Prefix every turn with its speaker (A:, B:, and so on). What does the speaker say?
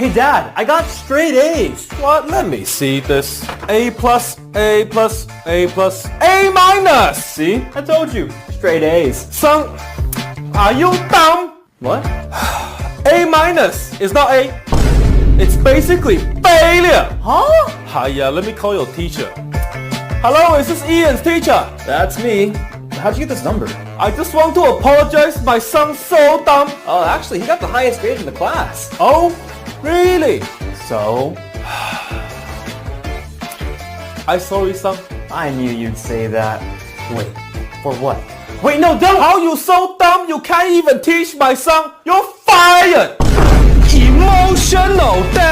A: Hey Dad, I got straight A's.
B: What? Let me see this. A plus, A plus, A plus, A minus. See? I told you.
A: Straight A's.
B: Son, are you dumb?
A: What?
B: A minus is not A. It's basically failure.
A: Huh?
B: Hiya, let me call your teacher. Hello, is this Ian's teacher?
A: That's me. How'd you get this number?
B: I just want to apologize. My son's so dumb.
A: Oh, actually, he got the highest grade in the class.
B: Oh, really?
A: So?
B: I'm sorry, son.
A: I knew you'd say that. Wait, for what?
B: Wait, no, don't! How you so dumb you can't even teach my son? You're fired! Emotional damn!